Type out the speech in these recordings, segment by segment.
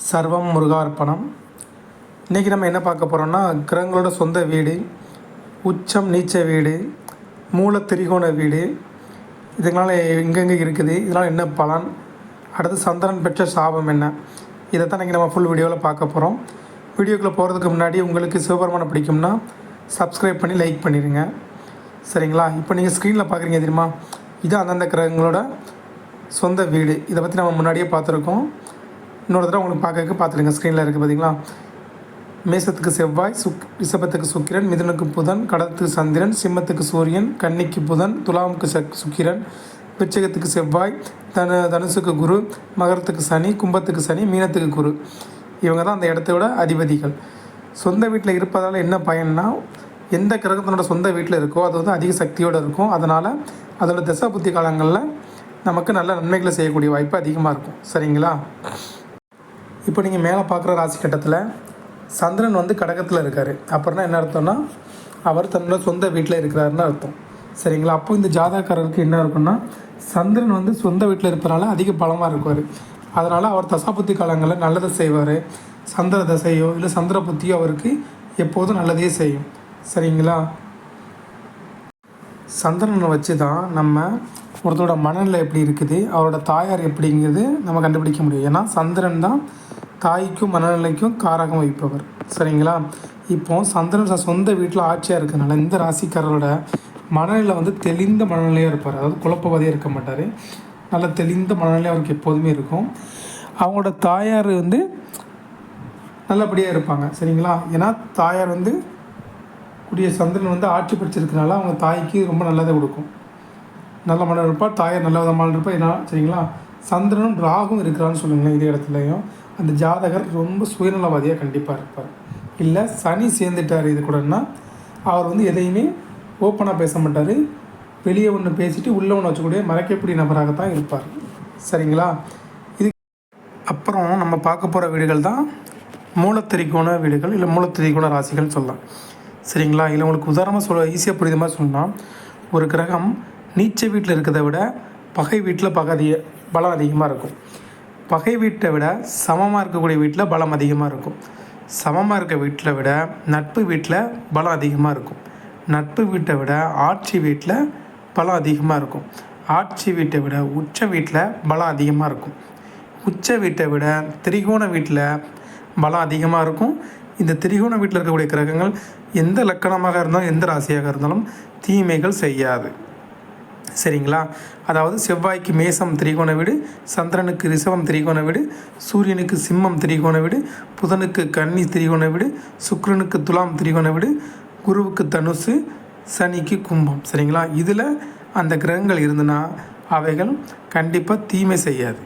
சர்வம் முருகார்ப்பணம். இன்றைக்கி நம்ம என்ன பார்க்க போகிறோம்னா, கிரகங்களோட சொந்த வீடு, உச்சம் நீச்ச வீடு, மூல திரிகோண வீடு, இதனால் எங்கெங்கே இருக்குது, இதனால் என்ன பலன், அடுத்து சந்திரன் பெற்ற சாபம் என்ன, இதை தான் இன்றைக்கி நம்ம ஃபுல் வீடியோவில் பார்க்க போகிறோம். வீடியோக்குள்ளே போகிறதுக்கு முன்னாடி உங்களுக்கு சிவபெருமானை பிடிக்கும்னா சப்ஸ்கிரைப் பண்ணி லைக் பண்ணிடுங்க, சரிங்களா? இப்போ நீங்கள் ஸ்க்ரீனில் பார்க்குறீங்க தெரியுமா, இது அந்தந்த கிரகங்களோட சொந்த வீடு. இதை பற்றி நம்ம முன்னாடியே பார்த்துருக்கோம். இன்னொரு தடவை உங்களுக்கு பார்த்துருங்க. ஸ்க்ரீனில் இருக்குது பார்த்தீங்களா? மேசத்துக்கு செவ்வாய், ரிஷபத்துக்கு சுக்கிரன், மிதுனுக்கு புதன், கடகத்துக்கு சந்திரன், சிம்மத்துக்கு சூரியன், கன்னிக்கு புதன், துலாமுக்கு சுக்கிரன், விருச்சிகத்துக்கு செவ்வாய், தனுசுக்கு குரு, மகரத்துக்கு சனி, கும்பத்துக்கு சனி, மீனத்துக்கு குரு. இவங்க தான் அந்த இடத்தோட அதிபதிகள். சொந்த வீட்டில் இருப்பதால் என்ன பயன்னா, எந்த கிரகத்தினோட சொந்த வீட்டில் இருக்கோ அது வந்து அதிக சக்தியோடு இருக்கும். அதனால் அதோட தசா புத்தி காலங்களில் நமக்கு நல்ல நன்மைகளை செய்யக்கூடிய வாய்ப்பு அதிகமாக இருக்கும், சரிங்களா? இப்போ நீங்கள் மேலே பார்க்குற ராசி கட்டத்தில் சந்திரன் வந்து கடகத்தில் இருக்கார். அப்புறம்னா என்ன அர்த்தம்னா, அவர் தன்னோட சொந்த வீட்டில் இருக்கிறாருன்னு அர்த்தம், சரிங்களா? அப்போ இந்த ஜாதகக்காரருக்கு என்ன இருக்குன்னா, சந்திரன் வந்து சொந்த வீட்டில் இருப்பதனால அதிக பலமாக இருக்குவார். அதனால் அவர் தசாபுத்தி காலங்களில் நல்லதை செய்வார். சந்திர தசையோ இல்லை சந்திர புத்தியோ அவருக்கு எப்போதும் நல்லதே செய்யும், சரிங்களா? சந்திரனை வச்சு தான் நம்ம ஒருத்தரோட மனநிலை எப்படி இருக்குது, அவரோட தாயார் எப்படிங்கிறது நம்ம கண்டுபிடிக்க முடியும். ஏன்னா சந்திரன் தான் தாய்க்கும் மனநிலைக்கும் காரகம் வைப்பவர், சரிங்களா? இப்போ சந்திரன் சொந்த வீட்டில் ஆட்சியாக இருக்கிறதுனால இந்த ராசிக்காரரோட மனநிலை வந்து தெளிந்த மனநிலையாக இருப்பார். அதாவது குழப்பவாதியாக இருக்க மாட்டார். நல்ல தெளிந்த மனநிலை அவருக்கு எப்போதுமே இருக்கும். அவங்களோட தாயார் வந்து நல்லபடியாக இருப்பாங்க, சரிங்களா? ஏன்னா தாயார் வந்து கூடிய சந்திரன் வந்து ஆட்சி படிச்சிருக்கனால அவங்க தாய்க்கு ரொம்ப நல்லதை கொடுக்கும். நல்ல மனம் இருப்பாள், தாயார் நல்ல விதமான இருப்பாள். ஏன்னா சரிங்களா, சந்திரனும் ராகும் இருக்கிறான்னு சொல்லுங்களேன். இதே இடத்துலையும் அந்த ஜாதகர் ரொம்ப சுயநலவாதியாக கண்டிப்பாக இருப்பார். இல்லை சனி சேர்ந்துட்டார் இது கூடன்னா, அவர் வந்து எதையுமே ஓப்பனாக பேச மாட்டார். வெளியே ஒன்று பேசிட்டு உள்ளே ஒன்று வச்சக்கூடிய மறைக்கக்கூடிய நபராகத்தான் இருப்பார், சரிங்களா? இது அப்புறம் நம்ம பார்க்க போகிற வீடுகள் தான் மூலத்திரிகோண வீடுகள், இல்லை மூலத்திரிகோண ராசிகள் சொல்லலாம், சரிங்களா? இல்லை உங்களுக்கு உதாரணமாக ஈஸியாக புரியுத மாதிரி சொன்னால், ஒரு கிரகம் நீச்ச வீட்டில் இருக்கிறத விட பகை வீட்டில் பலம் அதிகமாக இருக்கும். பகை வீட்டை விட சமமாக இருக்கக்கூடிய வீட்டில் பலம் அதிகமாக இருக்கும். சமமாக இருக்க வீட்டில் விட நட்பு வீட்டில் பலம் அதிகமாக இருக்கும். நட்பு வீட்டை விட ஆட்சி வீட்டில் பலம் அதிகமாக இருக்கும். ஆட்சி வீட்டை விட உச்ச வீட்டில் பலம் அதிகமாக இருக்கும். உச்ச வீட்டை விட திரிகோண வீட்டில் பலம் அதிகமாக இருக்கும். இந்த திரிகோண வீட்டில் இருக்கக்கூடிய கிரகங்கள் எந்த லக்கணமாக இருந்தாலும் எந்த ராசியாக இருந்தாலும் தீமைகள் செய்யாது, சரிங்களா? அதாவது செவ்வாய்க்கு மேசம் திரிகோண வீடு, சந்திரனுக்கு ரிஷபம் திரிகோண வீடு, சூரியனுக்கு சிம்மம் திரிகோண வீடு, புதனுக்கு கன்னி திரிகோண வீடு, சுக்கிரனுக்கு துலாம் திரிகோண வீடு, குருவுக்கு தனுசு, சனிக்கு கும்பம், சரிங்களா? இதில் அந்த கிரகங்கள் இருந்துன்னா அவைகள் கண்டிப்பாக தீமை செய்யாது.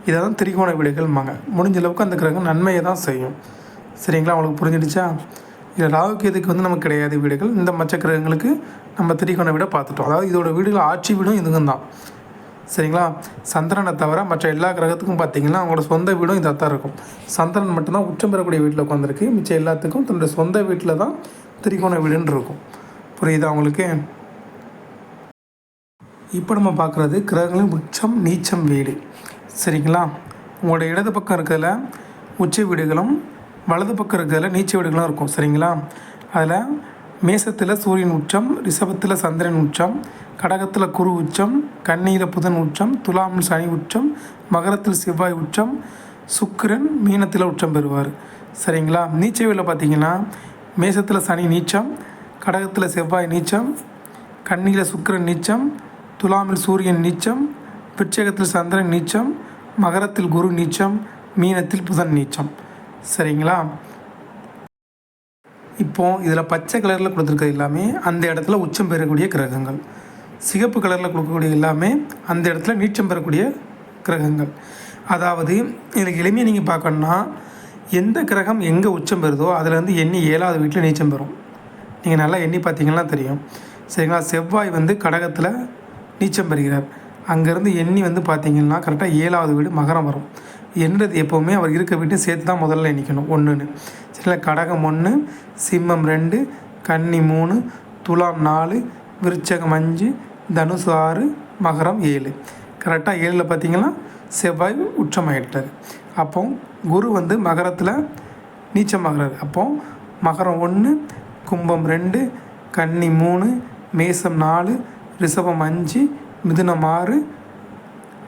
இதை தான் திரிகோண வீடுகள்மாங்க. முடிஞ்ச அளவுக்கு அந்த கிரகம் நன்மையை தான் செய்யும், சரிங்களா? அவங்களுக்கு புரிஞ்சிடுச்சா? இதில் ராகுகேதுக்கு வந்து நமக்கு கிடையாது வீடுகள். இந்த மற்ற கிரகங்களுக்கு நம்ம திரிகோண வீடை பார்த்துட்டோம். அதாவது இதோட வீடுகள் ஆட்சி வீடும் இதுவும் தான், சரிங்களா? சந்திரனை தவிர மற்ற எல்லா கிரகத்துக்கும் பார்த்திங்கன்னா அவங்களோட சொந்த வீடும் இதாக தான் இருக்கும். சந்திரன் மட்டும்தான் உச்சம் பெறக்கூடிய வீட்டில் உட்காந்துருக்கு. மிச்சம் எல்லாத்துக்கும் தன்னுடைய சொந்த வீட்டில் தான் திரிகோண வீடுன்னு இருக்கும். புரியுதா அவங்களுக்கு? இப்போ நம்ம பார்க்குறது கிரகங்களின் உச்சம் நீச்சம் வீடு, சரிங்களா? உங்களோட இடது பக்கம் இருக்கிறதுல உச்ச வீடுகளும் வலது பக்கம் இருக்கிறதுல நீச்ச வீடுகளும் இருக்கும், சரிங்களா? அதில் மேசத்தில் சூரியன் உச்சம், ரிஷபத்தில் சந்திரன் உச்சம், கடகத்தில் குரு உச்சம், கன்னியில் புதன் உச்சம், துலாமில் சனி உச்சம், மகரத்தில் செவ்வாய் உச்சம், சுக்கிரன் மீனத்தில் உச்சம் பெறுவார், சரிங்களா? நீச்ச வீட்டில் பார்த்திங்கன்னா மேசத்தில் சனி நீச்சம், கடகத்தில் செவ்வாய் நீச்சம், கன்னியில் சுக்கிரன் நீச்சம், துலாமில் சூரியன் நீச்சம், விருச்சிகத்தில் சந்திரன் நீச்சம், மகரத்தில் குரு நீச்சம், மீனத்தில் புதன் நீச்சம், சரிங்களா? இப்போது இதில் பச்சை கலரில் கொடுத்துருக்கிறது எல்லாமே அந்த இடத்துல உச்சம் பெறக்கூடிய கிரகங்கள். சிகப்பு கலரில் கொடுக்கக்கூடிய எல்லாமே அந்த இடத்துல நீச்சம் பெறக்கூடிய கிரகங்கள். அதாவது இதில் எளிமையாக நீங்கள் பார்க்கணுன்னா, எந்த கிரகம் எங்கே உச்சம் பெறுதோ அதில் வந்து எண்ணி 7வது வீட்டில் நீச்சம் பெறும். நீங்கள் நல்லா எண்ணி பார்த்தீங்கன்னா தெரியும், சரிங்களா? செவ்வாய் வந்து கடகத்தில் நீச்சம் பெறுகிறார். அங்கேருந்து எண்ணி வந்து பார்த்திங்கன்னா கரெக்டாக 7வது வீடு மகரம் வரும். என்றது எப்போவுமே அவர் இருக்க வீட்டு சேர்த்து தான் முதல்ல எண்ணிக்கணும் 1ன்னு, சரிங்களா? கடகம் 1, சிம்மம் 2, கன்னி 3, துலாம் 4, விருச்சகம் 5, தனுசு 6, மகரம் 7. கரெக்டாக 7ல் பார்த்திங்கன்னா செவ்வாய் உச்சமாயிட்டார். அப்போ குரு வந்து மகரத்தில் நீச்சமாகிறாரு. அப்போது மகரம் 1, கும்பம் 2, கன்னி 3, மேசம் 4, ரிஷபம் 5, மிதுனம் 6,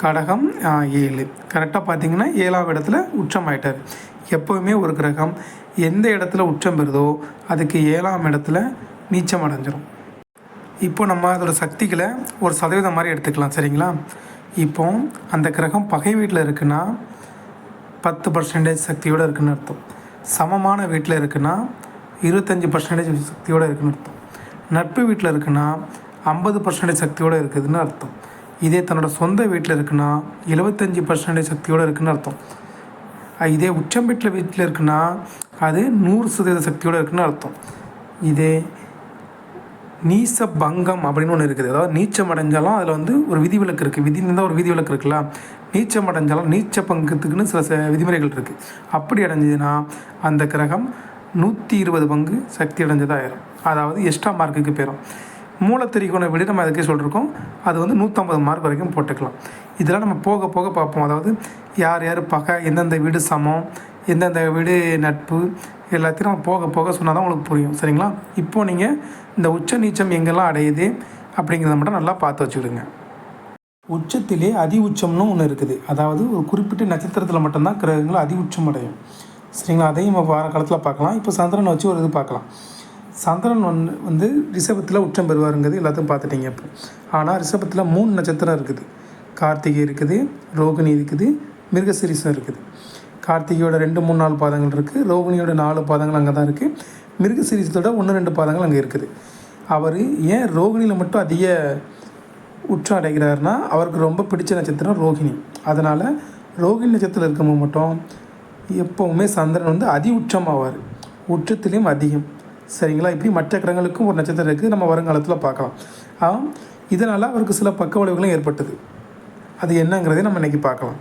கடகம் 7. கரெக்டாக பார்த்தீங்கன்னா 7ஆம் இடத்துல உச்சம் ஆகிட்டார். எப்போவுமே ஒரு கிரகம் எந்த இடத்துல உச்சம் பெறுதோ அதுக்கு 7ஆம் இடத்துல நீச்சம் அடைஞ்சிரும். இப்போ நம்ம அதோட சக்திகளை ஒரு சதவீதம் மாதிரி எடுத்துக்கலாம். சரிங்களா? இப்போ அந்த கிரகம் பகை வீட்டில் இருக்குன்னா 10% சக்தியோடு இருக்குதுன்னு அர்த்தம். சமமான வீட்டில் இருக்குன்னா 25% சக்தியோடு இருக்குதுன்னு அர்த்தம். நட்பு வீட்டில் இருக்குன்னா 50% சக்தியோடு இருக்குதுன்னு அர்த்தம். இதே தன்னோட சொந்த வீட்டில் இருக்குன்னா 75% சக்தியோடு இருக்குதுன்னு அர்த்தம். இதே உச்சம் பெற்ற வீட்டில் இருக்குன்னா அது 100% சக்தியோடு இருக்குதுன்னு அர்த்தம். இதே நீச்ச பங்கம் அப்படின்னு ஒன்று இருக்குது. அதாவது நீச்சம் அடைஞ்சாலும் அதில் வந்து ஒரு விதிவிலக்கு இருக்குது. விதின்னு ஒரு விதிவிலக்கு இருக்குல்ல. நீச்சம் அடைஞ்சாலும் நீச்ச பங்கத்துக்குன்னு சில விதிமுறைகள் இருக்குது. அப்படி அடைஞ்சதுன்னா அந்த கிரகம் 120 பங்கு சக்தி அடைஞ்சதாக ஆயிரும். அதாவது எக்ஸ்ட்ரா மார்க்குக்கு போயிடும். மூலத்திரிகோண விட நம்ம அதுக்கே சொல்லியிருக்கோம். அது வந்து 150 மார்க் வரைக்கும் போட்டுக்கலாம். இதெல்லாம் நம்ம போக போக பார்ப்போம். அதாவது யார் யார் பகை, எந்தெந்த வீடு சமம், எந்தெந்த வீடு நட்பு, எல்லாத்தையும் நம்ம போக போக சொன்னால் தான் உங்களுக்கு புரியும். சரிங்களா? இப்போது நீங்கள் இந்த உச்ச நீச்சம் எங்கெல்லாம் அடையுது அப்படிங்கிறத மட்டும் நல்லா பார்த்து வச்சுக்கிடுங்க. உச்சத்திலே அதி உச்சம்னு ஒன்று இருக்குது. அதாவது ஒரு குறிப்பிட்ட நட்சத்திரத்தில் மட்டும்தான் கிரகங்கள் அதி உச்சம் அடையும். சரிங்களா? அதையும் நம்ம வார காலத்தில் பார்க்கலாம். இப்போ சந்திரனை வச்சு ஒரு இது பார்க்கலாம். சந்திரன் வந்து ரிஷபத்தில் உச்சம் பெறுவாருங்கிறது எல்லாத்தையும் பார்த்துட்டீங்க. இப்போ ஆனால் ரிஷபத்தில் 3 நட்சத்திரம் இருக்குது. கார்த்திகை இருக்குது, ரோகிணி இருக்குது, மிருகசீரிஷம் இருக்குது. கார்த்திகையோட 2, 3, 4 பாதங்கள் இருக்குது. ரோகிணியோட 4 பாதங்கள் அங்கே தான் இருக்குது. மிருகசீரிஷத்தோட 1, 2 பாதங்கள் அங்கே இருக்குது. அவர் ஏன் ரோகிணியில் மட்டும் அதிக உச்சம் அடைகிறாருன்னா அவருக்கு ரொம்ப பிடிச்ச நட்சத்திரம் ரோகிணி. அதனால் ரோகிணி நட்சத்திரம் இருக்கும்போது மட்டும் எப்போவுமே சந்திரன் வந்து அதி உச்சம் ஆவார். உச்சத்துலேயும் அதிகம். சரிங்களா? இப்படி மற்ற கிரகங்களுக்கும் ஒரு நட்சத்திரம் இருக்குது. நம்ம வருங்காலத்தில் பார்க்கலாம். இதனால் அவருக்கு சில பக்க விளைவுகளும் ஏற்பட்டது. அது என்னங்கிறதே நம்ம இன்றைக்கி பார்க்கலாம்.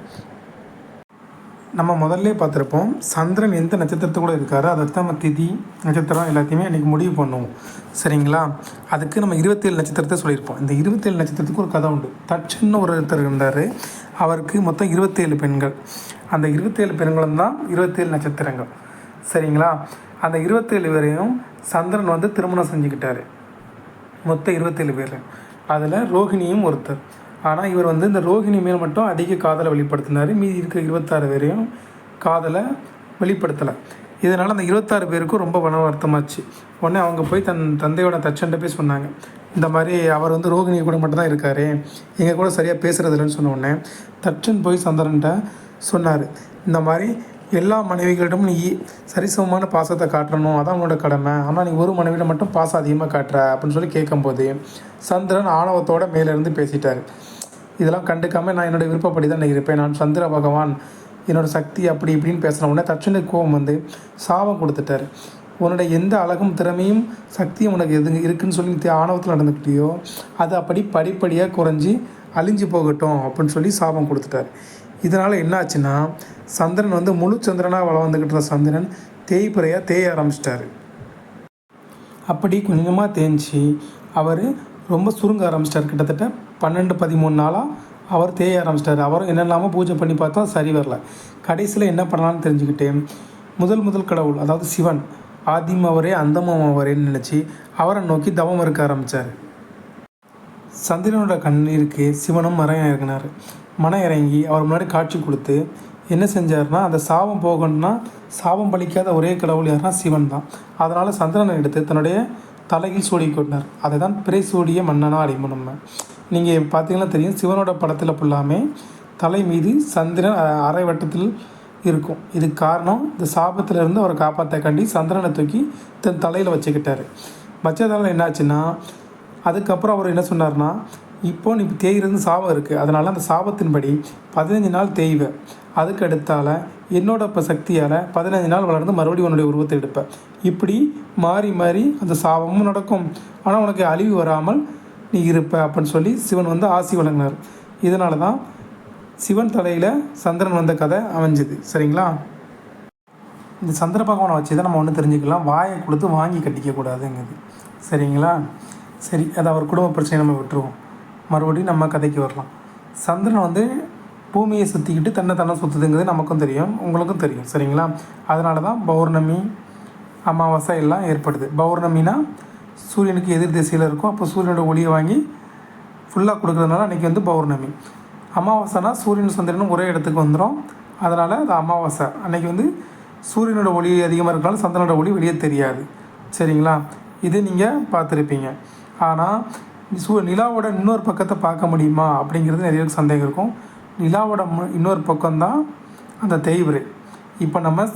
நம்ம முதல்ல பார்த்துருப்போம் சந்திரன் எந்த நட்சத்திரத்தை கூட இருக்காரோ அதை நம்ம திதி நட்சத்திரம் எல்லாத்தையுமே இன்றைக்கி முடிவு பண்ணுவோம். சரிங்களா? அதுக்கு நம்ம 27 நட்சத்திரத்தை சொல்லியிருப்போம். இந்த 27 நட்சத்திரத்துக்கு ஒரு கதை உண்டு. தட்சன்னு ஒருத்தர் இருந்தார். அவருக்கு மொத்தம் 27 பெண்கள். அந்த 27 பெண்களும் தான் 27 நட்சத்திரங்கள். சரிங்களா? அந்த 27 பேரையும் சந்திரன் வந்து திருமணம் செஞ்சுக்கிட்டார். மொத்தம் 27 பேர். அதில் ரோகிணியும் ஒருத்தர். ஆனால் இவர் வந்து இந்த ரோகிணி மேல் மட்டும் அதிக காதலை வெளிப்படுத்தினார். மீதி இருக்கிற 26 பேரையும் காதலை வெளிப்படுத்தலை. இதனால் அந்த 26 பேருக்கும் ரொம்ப மன வருத்தமாச்சு. உடனே அவங்க போய் தன் தந்தையோட தச்சன்ட்ட போய் சொன்னாங்க, இந்த மாதிரி அவர் வந்து ரோகிணி கூட மட்டும்தான் இருக்கார், எங்கள் கூட சரியாக பேசுகிறதில்லன்னு சொன்ன உடனே தச்சன் போய் சந்திரன்ட்ட சொன்னார், இந்த மாதிரி எல்லா மனைவிகளிடமும் நீ சரிசமமான பாசத்தை காட்டணும், அதான் உன்னோட கடமை. ஆனால் நீ ஒரு மனைவியிடம் மட்டும் பாசம் அதிகமாக காட்டுற அப்படின்னு சொல்லி கேட்கும்போது சந்திரன் ஆணவத்தோடு மேலேருந்து பேசிட்டார். இதெல்லாம் கண்டுக்காமல் நான் என்னோடய விருப்பப்படி தான் நான் இருப்பேன், நான் சந்திர பகவான், என்னோடய சக்தி அப்படி இப்படின்னு பேசுகிற உடனே தட்சனுக்கு கோபம் வந்து சாபம் கொடுத்துட்டார். உன்னோட எந்த அழகும் திறமையும் சக்தியும் உனக்கு எது இருக்குதுன்னு சொல்லி ஆணவத்தில் நடந்துக்கிட்டியோ அது அப்படி படிப்படியாக குறைஞ்சி அழிஞ்சு போகட்டும் அப்படின்னு சொல்லி சாபம் கொடுத்துட்டார். இதனால் என்ன ஆச்சுன்னா சந்திரன் வந்து முழு சந்திரனாக வளர்ந்துக்கிட்டு இருந்த சந்திரன் தேய்பிறையாக தேய ஆரம்பிச்சிட்டார். அப்படி கொஞ்சமாக தேய்ச்சி அவர் ரொம்ப சுருங்க ஆரம்பிச்சிட்டார். கிட்டத்தட்ட 12-13 நாளாக அவர் தேய ஆரம்பிச்சிட்டார். அவரும் என்னெல்லாமல் பூஜை பண்ணி பார்த்தா சரி வரல. கடைசியில் என்ன பண்ணலான்னு தெரிஞ்சுக்கிட்டு முதல் கடவுள் அதாவது சிவன் ஆதிம் அவரே அந்தமும் அவரேன்னு நினச்சி அவரை நோக்கி தவம் இருக்க ஆரம்பித்தார். சந்திரனோட கண்ணீருக்கு சிவனும் மனம் இறங்கி அவர் முன்னாடி காட்சி கொடுத்து என்ன செஞ்சார்னா, அந்த சாபம் போகணும்னா சாபம் பலிக்காத ஒரே கடவுள் யாருன்னா சிவன் தான். அதனால் சந்திரனை எடுத்து தன்னுடைய தலையில் சூடி கொண்டார். அதை தான் பிறை சூடிய மன்னனாக அடிமோம். நம்ம நீங்கள் பார்த்தீங்கன்னா தெரியும், சிவனோட படத்தில் ஃபுல்லாமே தலை மீது சந்திரன் அரை வட்டத்தில் இருக்கும். இதுக்கு காரணம் இந்த சாபத்திலிருந்து அவரை காப்பாற்றக்காண்டி சந்திரனை தூக்கி தன் தலையில் வச்சுக்கிட்டார். வச்சதால் என்னாச்சுன்னா அதுக்கப்புறம் அவர் என்ன சொன்னார்னா, இப்போ நீ தேய்கிறது சாபம் இருக்குது, அதனால் அந்த சாபத்தின்படி 15 நாள் தேய்வை, அதுக்கு அடுத்தால் என்னோட இப்போ சக்தியால் 15 நாள் வளர்ந்து மறுபடியும் உன்னுடைய உருவத்தை எடுப்பேன். இப்படி மாறி மாறி அந்த சாபமும் நடக்கும், ஆனால் உனக்கு அழிவு வராமல் நீ இருப்ப அப்படின்னு சொல்லி சிவன் வந்து ஆசி வழங்கினார். இதனால தான் சிவன் தலையில் சந்திரன் வந்த கதை அமைஞ்சுது. சரிங்களா? இந்த சந்திர பகவானை வச்சு தான் நம்ம ஒன்று தெரிஞ்சுக்கலாம், வாயை கொடுத்து வாங்கி கட்டிக்கக்கூடாதுங்கிறது. சரிங்களா? சரி, அதை அவர் குடும்ப பிரச்சனை நம்ம விட்டுருவோம். மறுபடியும் நம்ம கதைக்கு வரலாம். சந்திரன் வந்து பூமியை சுற்றிக்கிட்டு தன்னை சுற்றுதுங்கிறது நமக்கும் தெரியும், உங்களுக்கும் தெரியும். சரிங்களா? அதனால தான் பௌர்ணமி, அமாவாசை எல்லாம் ஏற்படுது. பௌர்ணமினா சூரியனுக்கு எதிர் திசையில் இருக்கும், அப்போ சூரியனோட ஒளியை வாங்கி ஃபுல்லாக கொடுக்குறதுனால அன்றைக்கி வந்து பௌர்ணமி. அமாவாசைனா சூரியன் சந்திரனும் ஒரே இடத்துக்கு வந்துடும், அதனால் அது அமாவாசை. அன்றைக்கி வந்து சூரியனோட ஒளி அதிகமாக இருக்கனால சந்திரனோட ஒளி வெளியே தெரியாது. சரிங்களா? இது நீங்கள் பார்த்துருப்பீங்க. ஆனால் நிலாவோட இன்னொரு பக்கத்தை பார்க்க முடியுமா அப்படிங்கிறது நிறைய பேருக்கு சந்தேகம் இருக்கும். நிலாவோட இன்னொரு பக்கம்தான் அந்த தேய்பிறை. இப்போ நம்ம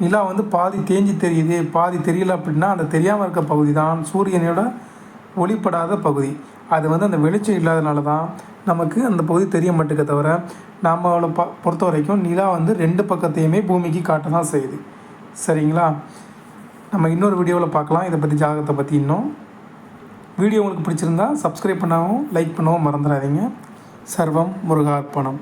நிலா வந்து பாதி தேஞ்சி தெரியுது, பாதி தெரியல அப்படின்னா அந்த தெரியாமல் இருக்க பகுதி தான் சூரியனோட ஒளிப்படாத பகுதி. அது வந்து அந்த வெளிச்சம் இல்லாதனால தான் நமக்கு அந்த பகுதி தெரிய மாட்டேங்க. தவிர நம்மளை பொறுத்த வரைக்கும் நிலா வந்து 2 பக்கத்தையுமே பூமிக்கு காட்ட தான் செய்யுது. சரிங்களா? நம்ம இன்னொரு வீடியோவில் பார்க்கலாம் இதை பற்றி, ஜாதகத்தை பற்றி. இன்னும் வீடியோ உங்களுக்கு பிடிச்சிருந்தா சப்ஸ்கிரைப் பண்ணவும் லைக் பண்ணவும் மறந்துடாதீங்க. சர்வம் முருகார்ப்பணம்.